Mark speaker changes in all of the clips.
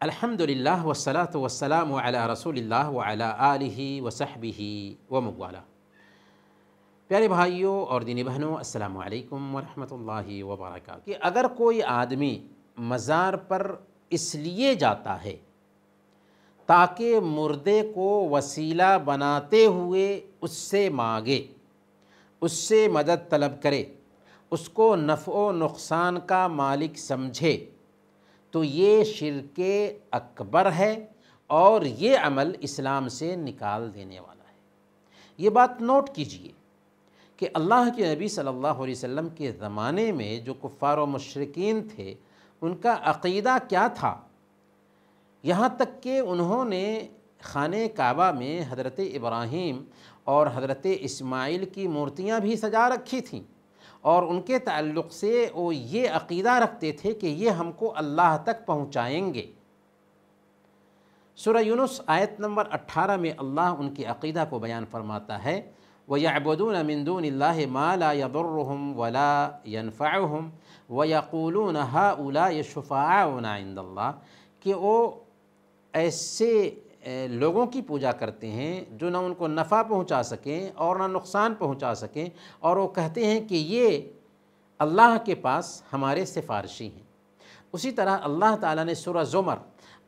Speaker 1: الحمدللہ والصلاة والسلام علی رسول اللہ وعلی آلہ وصحبہ وموالا۔ پیارے بھائیوں اور دینی بہنوں، السلام علیکم ورحمۃ اللہ وبرکاتہ۔ کہ اگر کوئی آدمی مزار پر اس لیے جاتا ہے تاکہ مردے کو وسیلہ بناتے ہوئے اس سے مانگے، اس سے مدد طلب کرے، اس کو نفع و نقصان کا مالک سمجھے، تو یہ شرک اکبر ہے اور یہ عمل اسلام سے نکال دینے والا ہے۔ یہ بات نوٹ کیجئے کہ اللہ کے نبی صلی اللہ علیہ وسلم کے زمانے میں جو کفار و مشرکین تھے، ان کا عقیدہ کیا تھا؟ یہاں تک کہ انہوں نے خانہ کعبہ میں حضرت ابراہیم اور حضرت اسماعیل کی مورتیاں بھی سجا رکھی تھیں، اور ان کے تعلق سے وہ یہ عقیدہ رکھتے تھے کہ یہ ہم کو اللہ تک پہنچائیں گے۔ سورہ یونس آیت نمبر 18 میں اللہ ان کے عقیدہ کو بیان فرماتا ہے، وَيَعْبُدُونَ مِن دُونِ اللَّهِ مَا لَا يَضُرُّهُمْ وَلَا يَنْفَعُهُمْ وَيَقُولُونَ هَؤُلَاءِ شُفَعَاؤُنَا عِندَ اللَّهِ، کہ وہ ایسے لوگوں کی پوجا کرتے ہیں جو نہ ان کو نفع پہنچا سکیں اور نہ نقصان پہنچا سکیں، اور وہ کہتے ہیں کہ یہ اللہ کے پاس ہمارے سفارشی ہیں۔ اسی طرح اللہ تعالیٰ نے سورہ زمر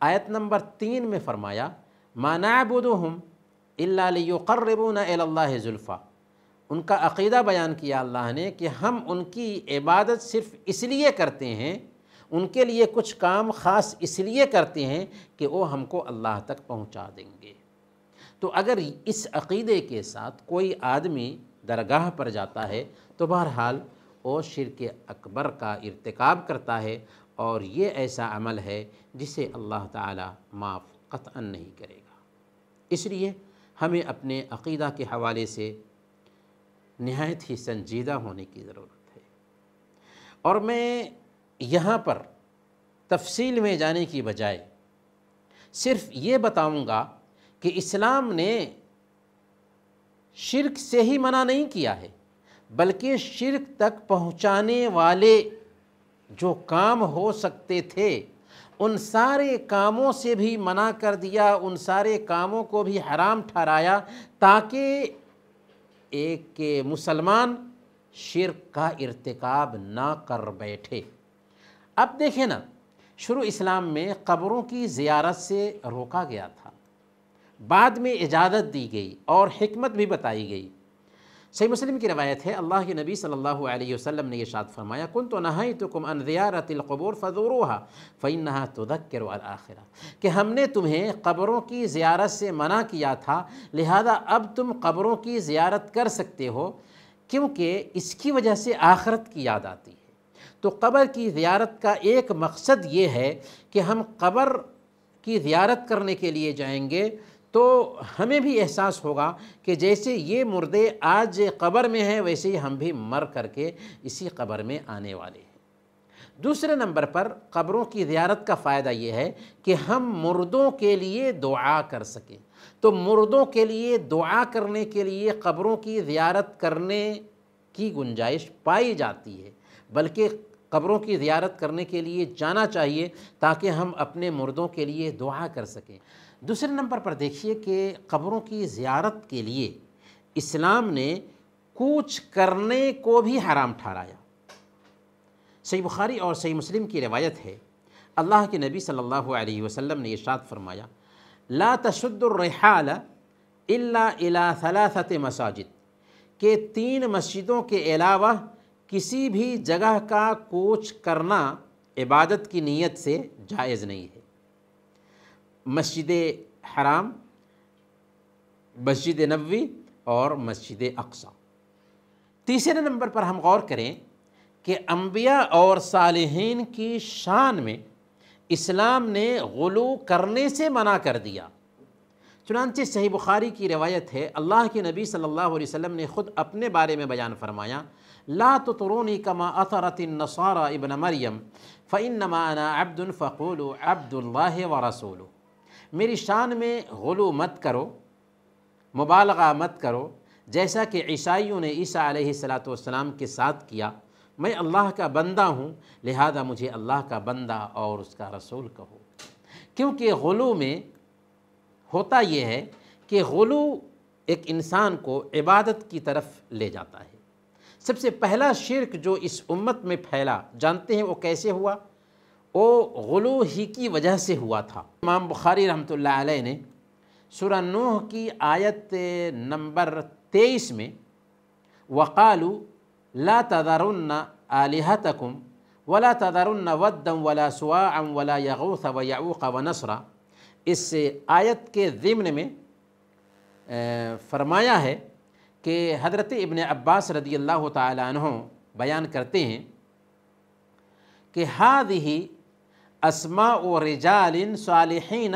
Speaker 1: آیت نمبر 3 میں فرمایا، مَا نَعْبُدُهُمْ إِلَّا لِيُقَرِّبُونَ إِلَى اللَّهِ زُلْفَىٰ۔ ان کا عقیدہ بیان کیا اللہ نے کہ ہم ان کی عبادت صرف اس لیے کرتے ہیں، ان کے لیے کچھ کام خاص اس لیے کرتے ہیں کہ وہ ہم کو اللہ تک پہنچا دیں گے۔ تو اگر اس عقیدے کے ساتھ کوئی آدمی درگاہ پر جاتا ہے تو بہرحال وہ شرک اکبر کا ارتکاب کرتا ہے، اور یہ ایسا عمل ہے جسے اللہ تعالیٰ معاف قطعاً نہیں کرے گا۔ اس لیے ہمیں اپنے عقیدہ کے حوالے سے نہایت ہی سنجیدہ ہونے کی ضرورت ہے۔ اور میں یہاں پر تفصیل میں جانے کی بجائے صرف یہ بتاؤں گا کہ اسلام نے شرک سے ہی منع نہیں کیا ہے، بلکہ شرک تک پہنچانے والے جو کام ہو سکتے تھے ان سارے کاموں سے بھی منع کر دیا، ان سارے کاموں کو بھی حرام ٹھہرایا، تاکہ ایک مسلمان شرک کا ارتکاب نہ کر بیٹھے۔ اب دیکھیں نا، شروع اسلام میں قبروں کی زیارت سے روکا گیا تھا، بعد میں اجازت دی گئی اور حکمت بھی بتائی گئی۔ صحیح مسلم کی روایت ہے، اللہ کے نبی صلی اللہ علیہ وسلم نے ارشاد فرمایا، كنت نہیتکم عن زیارت القبور فزوروها فإنها تذکر الآخرہ، کہ ہم نے تمہیں قبروں کی زیارت سے منع کیا تھا، لہذا اب تم قبروں کی زیارت کر سکتے ہو، کیونکہ اس کی وجہ سے آخرت کی یاد آتی ہے۔ تو قبر کی زیارت کا ایک مقصد یہ ہے کہ ہم قبر کی زیارت کرنے کے لیے جائیں گے تو ہمیں بھی احساس ہوگا کہ جیسے یہ مردے آج قبر میں ہیں، ویسے ہی ہم بھی مر کر کے اسی قبر میں آنے والے ہیں۔ دوسرے نمبر پر قبروں کی زیارت کا فائدہ یہ ہے کہ ہم مردوں کے لیے دعا کر سکیں۔ تو مردوں کے لیے دعا کرنے کے لیے قبروں کی زیارت کرنے کی گنجائش پائی جاتی ہے، بلکہ قبروں کی زیارت کرنے کے لیے جانا چاہیے تاکہ ہم اپنے مردوں کے لیے دعا کر سکیں۔ دوسرے نمبر پر دیکھیے کہ قبروں کی زیارت کے لیے اسلام نے کوچ کرنے کو بھی حرام ٹھہرایا۔ صحیح بخاری اور صحیح مسلم کی روایت ہے، اللہ کے نبی صلی اللہ علیہ وسلم نے ارشاد فرمایا، لا تشد الرحال الا الى ثلاثة مساجد، کہ 3 مسجدوں کے علاوہ کسی بھی جگہ کا کوچ کرنا عبادت کی نیت سے جائز نہیں ہے۔ مسجد حرام، مسجد نبوی اور مسجد اقصی۔ تیسرے نمبر پر ہم غور کریں کہ انبیاء اور صالحین کی شان میں اسلام نے غلو کرنے سے منع کر دیا۔ چنانچہ صحیح بخاری کی روایت ہے، اللہ کے نبی صلی اللہ علیہ وسلم نے خود اپنے بارے میں بیان فرمایا، لا تطرونی کما اطرت النصارى ابن مریم فانما انا عبد فقولوا عبد اللہ ورسولہ، میری شان میں غلو مت کرو، مبالغہ مت کرو، جیسا کہ عیسائیوں نے عیسیٰ علیہ السلام کے ساتھ کیا۔ میں اللہ کا بندہ ہوں، لہذا مجھے اللہ کا بندہ اور اس کا رسول کہو۔ کیونکہ غلو میں ہوتا یہ ہے کہ غلو ایک انسان کو عبادت کی طرف لے جاتا ہے۔ سب سے پہلا شرک جو اس امت میں پھیلا، جانتے ہیں وہ کیسے ہوا؟ وہ غلو ہی کی وجہ سے ہوا تھا۔ امام بخاری رحمۃ اللہ علیہ نے سورہ نوح کی آیت نمبر 23 میں وَقَالُوا لَا تَذَرُنَّ آلِهَتَكُمْ وَلَا تَذَرُنَّ وَدًّا وَلَا سُوَاعًا وَلَا يَغُوثَ وَيَعُوقَ وَنَسْرًا، اس آیت کے ضمن میں فرمایا ہے کہ حضرت ابن عباس رضی اللہ تعالی عنہ بیان کرتے ہیں کہ هذه اسماء رجال صالحین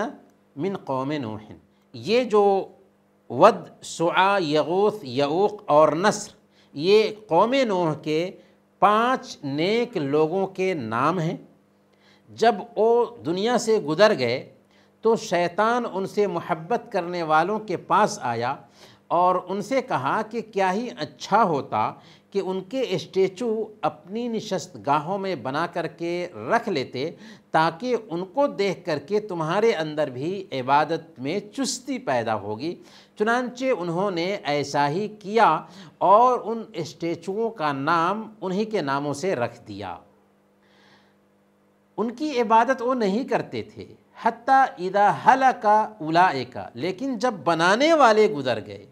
Speaker 1: من قوم نوح، یہ جو ود، سعا، یغوث، یعوق اور نصر، یہ قوم نوح کے 5 نیک لوگوں کے نام ہیں۔ جب وہ دنیا سے گزر گئے تو شیطان ان سے محبت کرنے والوں کے پاس آیا اور ان سے کہا کہ کیا ہی اچھا ہوتا کہ ان کے اسٹیچو اپنی نشست گاہوں میں بنا کر کے رکھ لیتے، تاکہ ان کو دیکھ کر کے تمہارے اندر بھی عبادت میں چستی پیدا ہوگی۔ چنانچہ انہوں نے ایسا ہی کیا اور ان اسٹیچوؤں کا نام انہی کے ناموں سے رکھ دیا۔ ان کی عبادت وہ نہیں کرتے تھے، حتیٰ اذا ہلک اولئک، لیکن جب بنانے والے گزر گئے،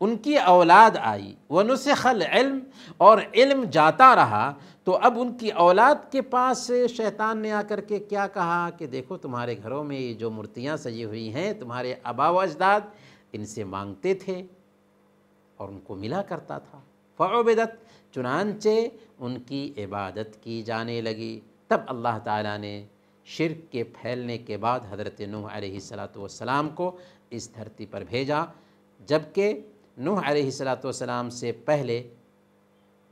Speaker 1: ان کی اولاد آئی، ونسخ العلم، اور علم جاتا رہا، تو اب ان کی اولاد کے پاس شیطان نے آ کر کے کیا کہا کہ دیکھو تمہارے گھروں میں یہ جو مورتیاں سجی ہوئی ہیں، تمہارے آبا و اجداد ان سے مانگتے تھے اور ان کو ملا کرتا تھا۔ فعبدت، چنانچہ ان کی عبادت کی جانے لگی۔ تب اللہ تعالیٰ نے شرک کے پھیلنے کے بعد حضرت نوح علیہ السلام کو اس دھرتی پر بھیجا، جبکہ نوح علیہ السلام سے پہلے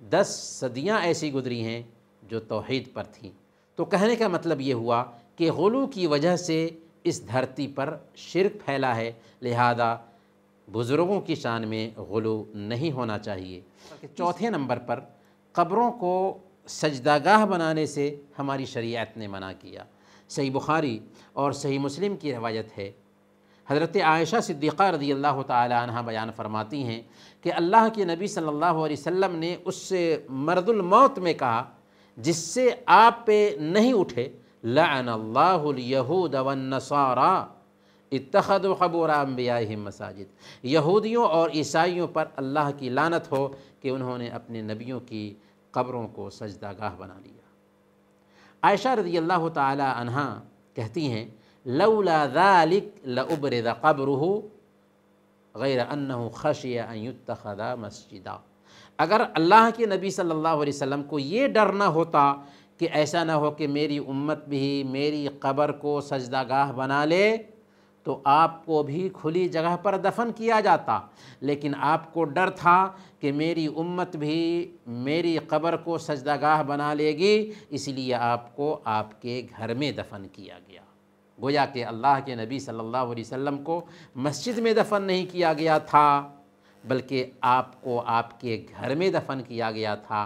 Speaker 1: 10 صدیاں ایسی گزری ہیں جو توحید پر تھیں۔ تو کہنے کا مطلب یہ ہوا کہ غلو کی وجہ سے اس دھرتی پر شرک پھیلا ہے، لہذا بزرگوں کی شان میں غلو نہیں ہونا چاہیے۔ چوتھے نمبر پر قبروں کو سجدہ گاہ بنانے سے ہماری شریعت نے منع کیا۔ صحیح بخاری اور صحیح مسلم کی روایت ہے، حضرت عائشہ صدیقہ رضی اللہ تعالی عنہ بیان فرماتی ہیں کہ اللہ کے نبی صلی اللہ علیہ وسلم نے اس مرض الموت میں کہا جس سے آپ پہ نہیں اٹھے، لعن اللہ الیہود والنصارى اتخذوا قبور انبیائہم مساجد، یہودیوں اور عیسائیوں پر اللہ کی لعنت ہو کہ انہوں نے اپنے نبیوں کی قبروں کو سجدہ گاہ بنا لیا۔ عائشہ رضی اللہ تعالی عنہ کہتی ہیں، لولا ذلك لأبرز قبره غیر انہ خشی ان یتخذ مسجدا، اگر اللہ کے نبی صلی اللہ علیہ وسلم کو یہ ڈر نہ ہوتا کہ ایسا نہ ہو کہ میری امت بھی میری قبر کو سجدہ گاہ بنا لے، تو آپ کو بھی کھلی جگہ پر دفن کیا جاتا، لیکن آپ کو ڈر تھا کہ میری امت بھی میری قبر کو سجدہ گاہ بنا لے گی، اس لیے آپ کو آپ کے گھر میں دفن کیا گیا۔ گویا کہ اللہ کے نبی صلی اللہ علیہ وسلم کو مسجد میں دفن نہیں کیا گیا تھا، بلکہ آپ کو آپ کے گھر میں دفن کیا گیا تھا۔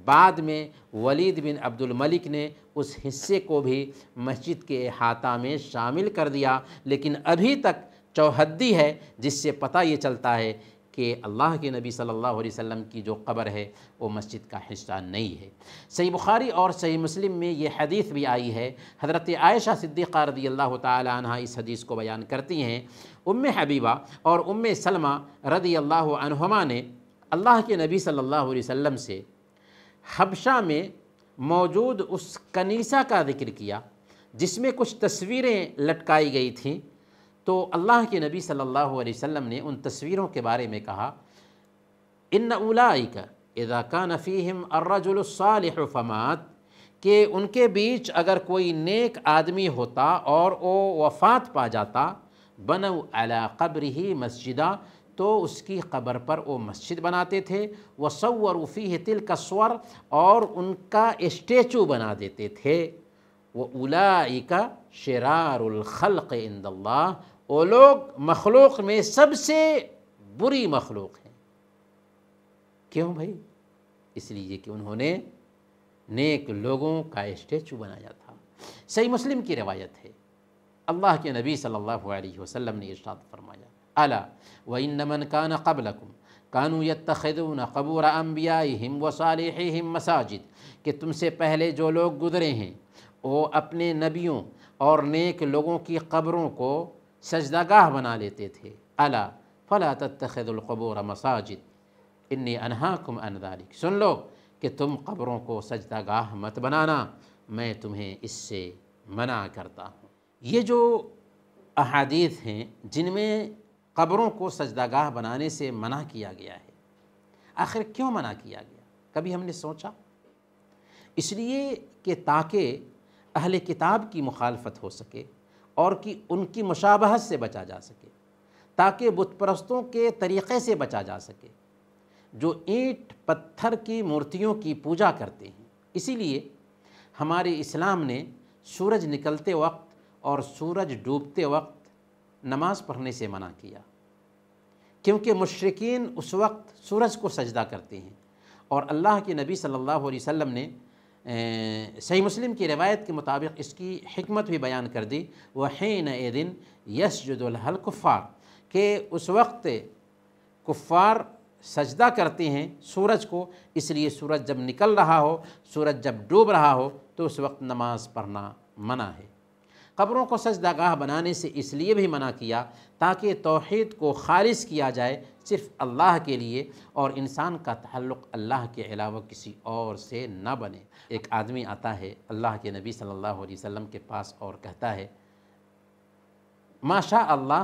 Speaker 1: بعد میں ولید بن عبد الملک نے اس حصے کو بھی مسجد کے احاطہ میں شامل کر دیا، لیکن ابھی تک چوہدی ہے، جس سے پتہ یہ چلتا ہے کہ اللہ کے نبی صلی اللہ علیہ وسلم کی جو قبر ہے وہ مسجد کا حصہ نہیں ہے۔ صحیح بخاری اور صحیح مسلم میں یہ حدیث بھی آئی ہے، حضرت عائشہ صدیقہ رضی اللہ تعالی عنہ اس حدیث کو بیان کرتی ہیں، ام حبیبہ اور ام سلمہ رضی اللہ عنہما نے اللہ کے نبی صلی اللہ علیہ وسلم سے حبشہ میں موجود اس کنیسہ کا ذکر کیا جس میں کچھ تصویریں لٹکائی گئی تھیں، تو اللہ کے نبی صلی اللہ علیہ وسلم نے ان تصویروں کے بارے میں کہا، ان اولئک اذا کان فیہم الرجل الصالح فمات، کہ ان کے بیچ اگر کوئی نیک آدمی ہوتا اور وہ وفات پا جاتا، بنوا علی قبرہ مسجدا، تو اس کی قبر پر وہ مسجد بناتے تھے، وصوروا فیہ تلک الصور، اور ان کا اسٹیچو بنا دیتے تھے، وَأُولَئِكَ شِرَارُ الْخَلْقِ عِندَ اللَّهِ، وہ لوگ مخلوق میں سب سے بری مخلوق ہیں۔ کیوں بھائی؟ اس لیے کہ انہوں نے نیک لوگوں کا اسٹیچو بنایا تھا۔ صحیح مسلم کی روایت ہے، اللہ کے نبی صلی اللہ علیہ وسلم نے ارشاد فرمایا الا وان من کان قبلکم کانوا یتخذون قبور انبیائہم وصالحیہم مساجد، کہ تم سے پہلے جو لوگ گزرے ہیں وہ اپنے نبیوں اور نیک لوگوں کی قبروں کو سجدہ گاہ بنا لیتے تھے۔ الا فلا تتخذوا القبور مساجد انی انہاکم عن ذلک، سن لو کہ تم قبروں کو سجدہ گاہ مت بنانا، میں تمہیں اس سے منع کرتا ہوں۔ یہ جو احادیث ہیں جن میں قبروں کو سجدہ گاہ بنانے سے منع کیا گیا ہے، آخر کیوں منع کیا گیا؟ کبھی ہم نے سوچا؟ اس لیے کہ تاکہ اہل کتاب کی مخالفت ہو سکے اور کہ ان کی مشابہت سے بچا جا سکے، تاکہ بت پرستوں کے طریقے سے بچا جا سکے جو اینٹ پتھر کی مورتیوں کی پوجا کرتے ہیں۔ اسی لیے ہمارے اسلام نے سورج نکلتے وقت اور سورج ڈوبتے وقت نماز پڑھنے سے منع کیا، کیونکہ مشرکین اس وقت سورج کو سجدہ کرتے ہیں، اور اللہ کے نبی صلی اللہ علیہ وسلم نے صحیح مسلم کی روایت کے مطابق اس کی حکمت بھی بیان کر دی، وَحِينَئِذٍ يَسْجُدُ لَهَا الْكُفَّارُ، کہ اس وقت کفار سجدہ کرتے ہیں سورج کو، اس لیے سورج جب نکل رہا ہو، سورج جب ڈوب رہا ہو تو اس وقت نماز پڑھنا منع ہے۔ قبروں کو سجدہ گاہ بنانے سے اس لیے بھی منع کیا تاکہ توحید کو خالص کیا جائے صرف اللہ کے لیے، اور انسان کا تعلق اللہ کے علاوہ کسی اور سے نہ بنے۔ ایک آدمی آتا ہے اللہ کے نبی صلی اللہ علیہ وسلم کے پاس اور کہتا ہے ما شاء اللہ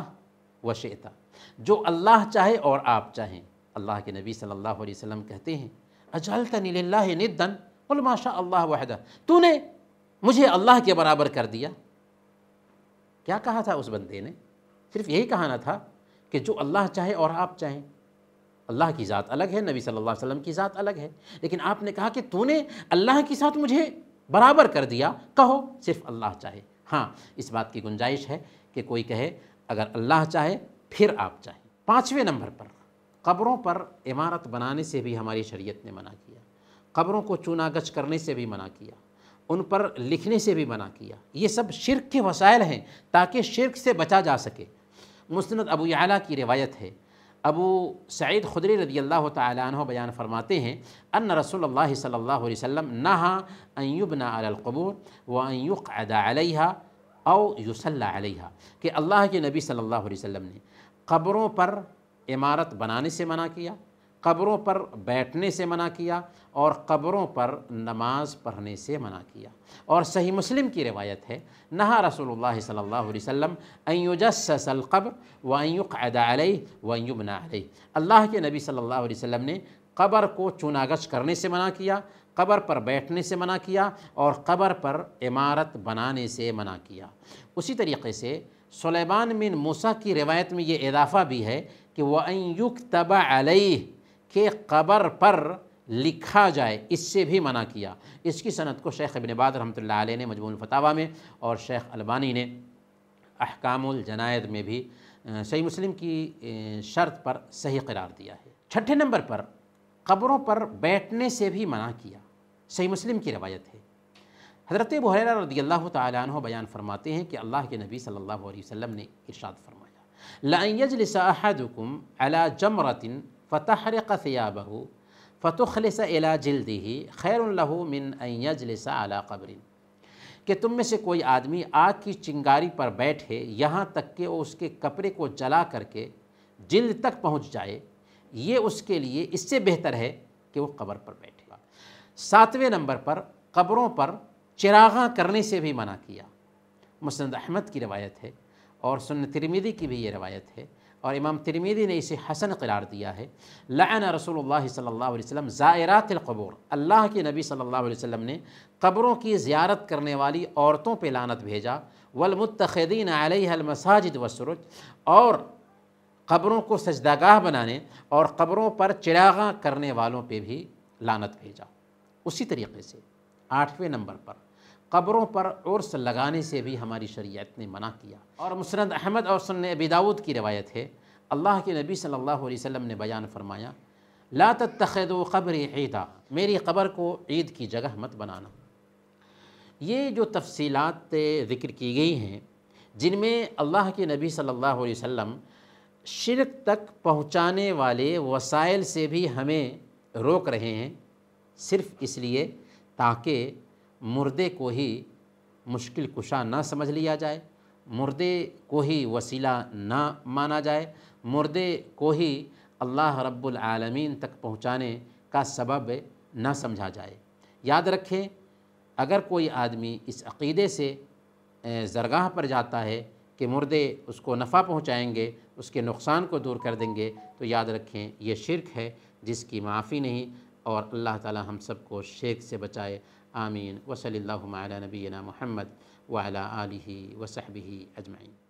Speaker 1: و شئت، جو اللہ چاہے اور آپ چاہیں۔ اللہ کے نبی صلی اللہ علیہ وسلم کہتے ہیں اجعلتنی للہ ندا قل ما شاء اللہ وحدہ، تو نے مجھے اللہ کے برابر کر دیا۔ کیا کہا تھا اس بندے نے؟ صرف یہی کہنا تھا کہ جو اللہ چاہے اور آپ چاہیں۔ اللہ کی ذات الگ ہے، نبی صلی اللہ علیہ وسلم کی ذات الگ ہے، لیکن آپ نے کہا کہ تو نے اللہ کے ساتھ مجھے برابر کر دیا۔ کہو صرف اللہ چاہے۔ ہاں، اس بات کی گنجائش ہے کہ کوئی کہے اگر اللہ چاہے پھر آپ چاہیں۔ 5ویں نمبر پر قبروں پر عمارت بنانے سے بھی ہماری شریعت نے منع کیا، قبروں کو چونا گچ کرنے سے بھی منع کیا، ان پر لکھنے سے بھی منع کیا۔ یہ سب شرک کے وسائل ہیں تاکہ شرک سے بچا جا سکے۔ مسند ابو یعلا کی روایت ہے، ابو سعید خدری رضی اللہ تعالیٰ عنہ بیان فرماتے ہیں ان رسول اللہ صلی اللہ علیہ وسلم نہا ان یبنى علی القبور وان یقعد علیہا او یصلی علیہا، کہ اللہ کے نبی صلی اللہ علیہ وسلم نے قبروں پر عمارت بنانے سے منع کیا، قبروں پر بیٹھنے سے منع کیا، اور قبروں پر نماز پڑھنے سے منع کیا۔ اور صحیح مسلم کی روایت ہے نہا رسول اللہ صلی اللہ علیہ وسلم ان یجسس القبر وان یقعد علیہ وان یبنى علیہ، اللہ کے نبی صلی اللہ علیہ وسلم نے قبر کو چونا گچ کرنے سے منع کیا، قبر پر بیٹھنے سے منع کیا، اور قبر پر عمارت بنانے سے منع کیا۔ اسی طریقے سے سلیمان بن موسیٰ کی روایت میں یہ اضافہ بھی ہے کہ وَأَن يُكْتَبَ عَلَيْهِ، کہ قبر پر لکھا جائے، اس سے بھی منع کیا۔ اس کی سند کو شیخ ابن باز رحمۃ اللہ علیہ نے مجموع الفتاویٰ میں اور شیخ البانی نے احکام الجنائز میں بھی صحیح مسلم کی شرط پر صحیح قرار دیا ہے۔ 6 نمبر پر قبروں پر بیٹھنے سے بھی منع کیا۔ صحیح مسلم کی روایت ہے، حضرت ابو ہریرہ رضی اللہ تعالیٰ عنہ بیان فرماتے ہیں کہ اللہ کے نبی صلی اللہ علیہ وسلم نے ارشاد فرمایا لَأَن يَجْلِسَ أَحَدُكُمْ عَلَى جَمْرَةٍ فَتَحْرِقَ ثِيَابَهُ فَتُخْلِصَ إِلَى جِلْدِهِ خَيْرٌ لَهُ مِنْ أَن يَجْلِسَ عَلَى قَبْرٍ، کہ تم میں سے کوئی آدمی آگ کی چنگاری پر بیٹھے یہاں تک کہ وہ اس کے کپڑے کو جلا کر کے جلد تک پہنچ جائے، یہ اس کے لیے اس سے بہتر ہے کہ وہ قبر پر بیٹھے گا۔ 7ویں نمبر پر قبروں پر چراغاں کرنے سے بھی منع کیا۔ مسند احمد کی روایت ہے اور سنن ترمذی کی بھی یہ روایت ہے، اور امام ترمذی نے اسے حسن قرار دیا ہے۔ لعن رسول اللہ صلی اللہ علیہ وسلم زائرات القبور، اللہ کے نبی صلی اللہ علیہ وسلم نے قبروں کی زیارت کرنے والی عورتوں پہ لعنت بھیجا، والمتخذین علیہ المساجد والسرج، اور قبروں کو سجدہ گاہ بنانے اور قبروں پر چراغاں کرنے والوں پہ بھی لعنت بھیجا۔ اسی طریقے سے 8ویں نمبر پر قبروں پر عرس لگانے سے بھی ہماری شریعت نے منع کیا۔ اور مسند احمد اور سنن ابی داؤد کی روایت ہے، اللہ کے نبی صلی اللہ علیہ وسلم نے بیان فرمایا لا تتخذوا قبری عیدا، میری قبر کو عید کی جگہ مت بنانا۔ یہ جو تفصیلات ذکر کی گئی ہیں جن میں اللہ کے نبی صلی اللہ علیہ وسلم شرک تک پہنچانے والے وسائل سے بھی ہمیں روک رہے ہیں، صرف اس لیے تاکہ مردے کو ہی مشکل کشا نہ سمجھ لیا جائے، مردے کو ہی وسیلہ نہ مانا جائے، مردے کو ہی اللہ رب العالمین تک پہنچانے کا سبب نہ سمجھا جائے۔ یاد رکھیں، اگر کوئی آدمی اس عقیدے سے درگاہ پر جاتا ہے کہ مردے اس کو نفع پہنچائیں گے، اس کے نقصان کو دور کر دیں گے، تو یاد رکھیں یہ شرک ہے جس کی معافی نہیں، اور اللہ تعالی ہم سب کو شرک سے بچائے۔ آمین۔ وصلی اللہ علی نبینا محمد وعلی آلہ وصحبہ اجمعین۔